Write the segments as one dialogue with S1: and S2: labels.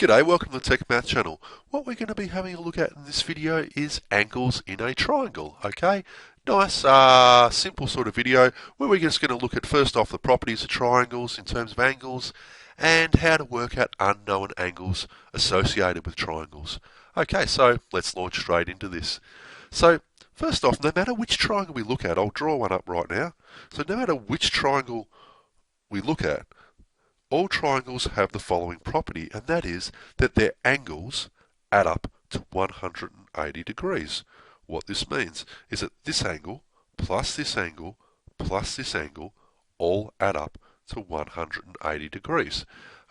S1: G'day, welcome to the Tech Math channel. What we're going to be having a look at in this video is angles in a triangle, okay? Nice, simple sort of video where we're just going to look at first off the properties of triangles in terms of angles and how to work out unknown angles associated with triangles. Okay, so let's launch straight into this. So, first off, no matter which triangle we look at, I'll draw one up right now. So no matter which triangle we look at, all triangles have the following property, and that is that their angles add up to 180 degrees. What this means is that this angle plus this angle plus this angle all add up to 180 degrees.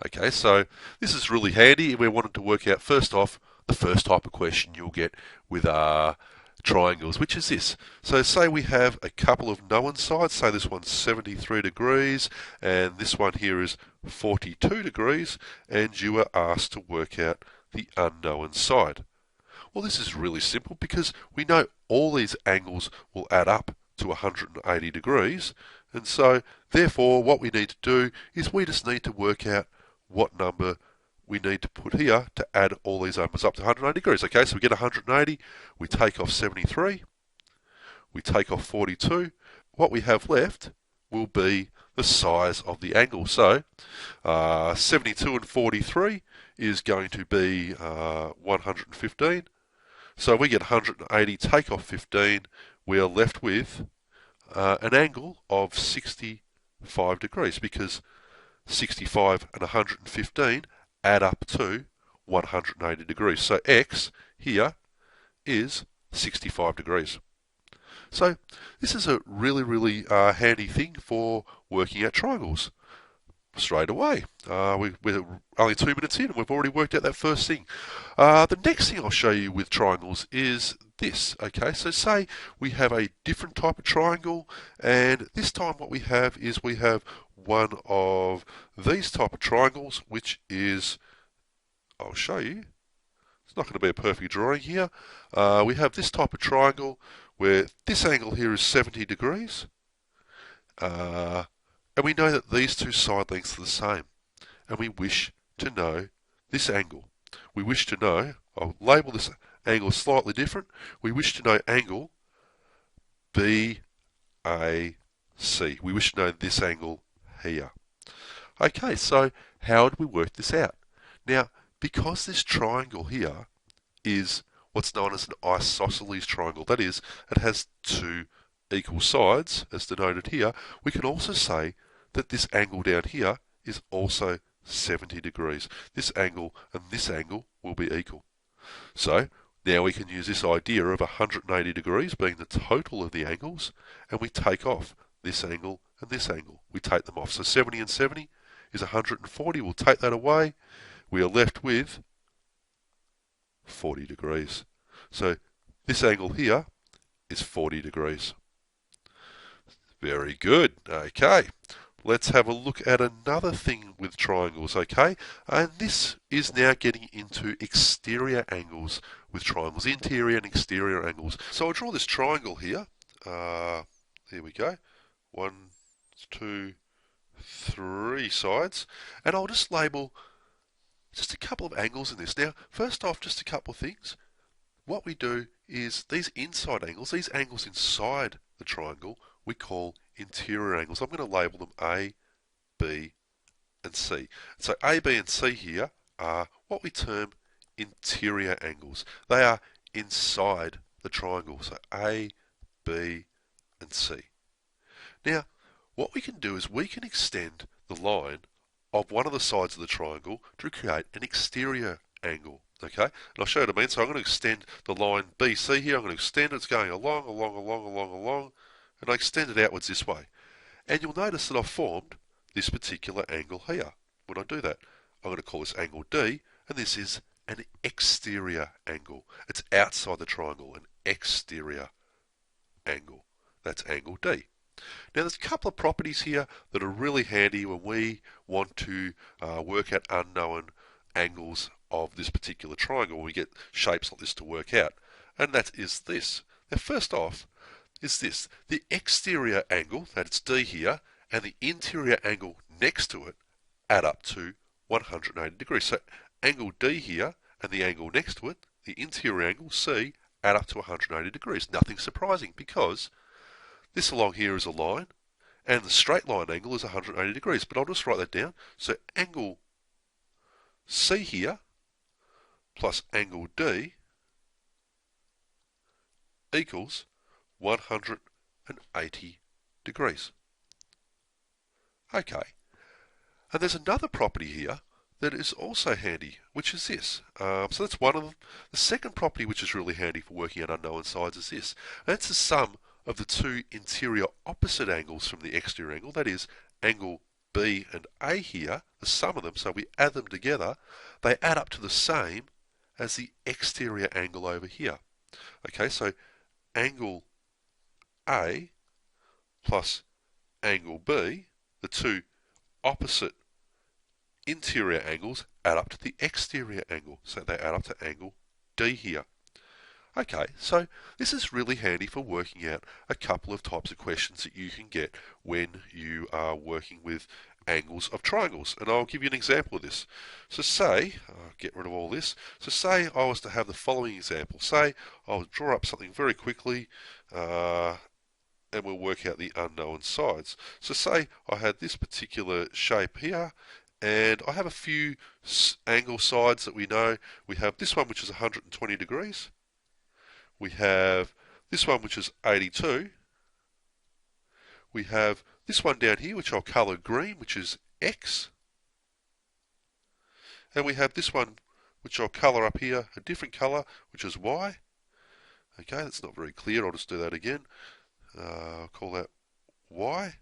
S1: Okay, so this is really handy. We're wanting to work out first off the first type of question you'll get with triangles, which is this. So say we have a couple of known sides, say this one's 73 degrees and this one here is 42 degrees, and you are asked to work out the unknown side. Well, this is really simple because we know all these angles will add up to 180 degrees, and so therefore what we need to do is we just need to work out what number we need to put here to add all these numbers up to 180 degrees. Okay, so we get 180, we take off 73, we take off 42. What we have left will be the size of the angle. So 72 and 43 is going to be 115. So we get 180, take off 15, we are left with an angle of 65 degrees because 65 and 115 add up to 180 degrees. So x here is 65 degrees. So this is a really handy thing for working out triangles straight away. We're only 2 minutes in and we've already worked out that first thing. The next thing I'll show you with triangles is this. Okay, so say we have a different type of triangle, and this time what we have is we have one of these type of triangles, which is, I'll show you, it's not going to be a perfect drawing here. We have this type of triangle where this angle here is 70 degrees, and we know that these two side lengths are the same, and we wish to know this angle. We wish to know, I'll label this angle slightly different, we wish to know angle BAC. We wish to know this angle here. Okay, so how do we work this out? Now, because this triangle here is what's known as an isosceles triangle, that is, it has two equal sides, as denoted here, we can also say that this angle down here is also 70 degrees. This angle and this angle will be equal. So now we can use this idea of 180 degrees being the total of the angles, and we take off this angle and this angle. We take them off. So 70 and 70 is 140. We'll take that away. We are left with 40 degrees. So this angle here is 40 degrees. Very good. Okay. Let's have a look at another thing with triangles, okay? And this is now getting into exterior angles with triangles, interior and exterior angles. So I'll draw this triangle here. Here we go. 1, 2, 3 sides. And I'll just label just a couple of angles in this. Now, first off, just a couple of things. What we do is these inside angles, these angles inside the triangle, we call interior angles. I'm going to label them A, B, and C. So A, B, and C here are what we term interior angles. They are inside the triangle. So A, B, and C. Now, what we can do is we can extend the line of one of the sides of the triangle to create an exterior angle. Okay, and I'll show you what I mean. So I'm going to extend the line BC here. I'm going to extend it. It's going along, and I extend it outwards this way. And you'll notice that I've formed this particular angle here. When I do that, I'm going to call this angle D, and this is an exterior angle. It's outside the triangle, an exterior angle. That's angle D. Now there's a couple of properties here that are really handy when we want to work out unknown angles of this particular triangle, when we get shapes like this to work out. And that is this. Now first off is this. The exterior angle, that's D here, and the interior angle next to it add up to 180 degrees. So angle D here and the angle next to it, the interior angle C, add up to 180 degrees. Nothing surprising because this along here is a line and the straight line angle is 180 degrees. But I'll just write that down. So angle C here plus angle D equals 180 degrees. Okay, and there's another property here that is also handy, which is this. So that's one of them. The second property which is really handy for working out unknown sides is this. And that's the sum of the two interior opposite angles from the exterior angle, that is angle B and A here, the sum of them, so we add them together, they add up to the same as the exterior angle over here. Okay, so angle A plus angle B, the two opposite interior angles, add up to the exterior angle. So they add up to angle D here. Okay, so this is really handy for working out a couple of types of questions that you can get when you are working with angles of triangles. And I'll give you an example of this. So say, I'll get rid of all this. So say I was to have the following example. Say I would draw up something very quickly and we'll work out the unknown sides. So say I had this particular shape here and I have a few angle sides that we know. We have this one which is 120 degrees. We have this one which is 82. We have this one down here which I'll colour green, which is X. And we have this one which I'll colour up here a different colour, which is Y. Okay, that's not very clear. I'll just do that again. I'll call that Y.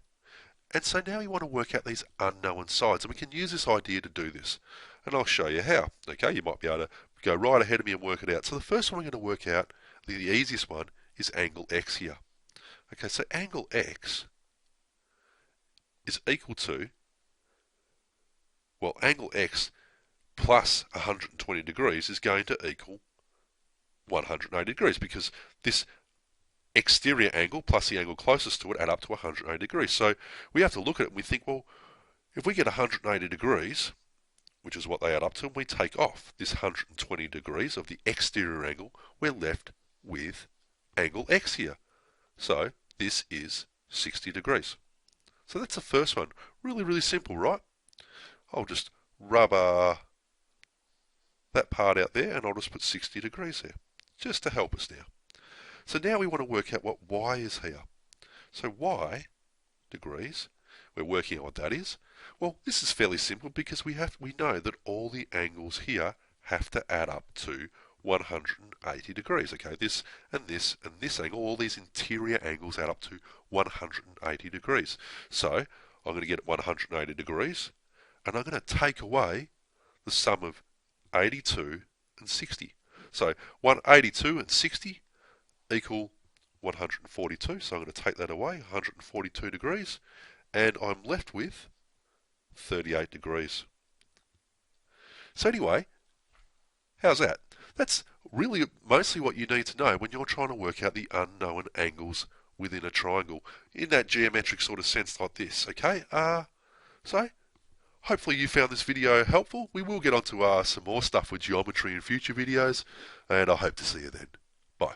S1: And so now we want to work out these unknown sides, and we can use this idea to do this. And I'll show you how. Okay, you might be able to go right ahead of me and work it out. So the first one we're going to work out, the easiest one, is angle X here. Okay, so angle X is equal to, well, angle X plus 120 degrees is going to equal 180 degrees because this exterior angle plus the angle closest to it add up to 180 degrees. So we have to look at it and we think, well, if we get 180 degrees, which is what they add up to, and we take off this 120 degrees of the exterior angle, we're left with angle X here. So this is 60 degrees. So that's the first one. Really, really simple, right? I'll just rub that part out there and I'll just put 60 degrees there, just to help us now. So now we want to work out what Y is here. So Y degrees, we're working out what that is. Well, this is fairly simple because we know that all the angles here have to add up to 180 degrees. Okay, this and this and this angle, all these interior angles add up to 180 degrees. So I'm going to get 180 degrees and I'm going to take away the sum of 82 and 60. So 182 and 60 equal 142. So I'm going to take that away, 142 degrees, and I'm left with 38 degrees. So anyway, how's that? That's really mostly what you need to know when you're trying to work out the unknown angles within a triangle in that geometric sort of sense like this, okay? So hopefully you found this video helpful. We will get onto some more stuff with geometry in future videos, and I hope to see you then. Bye.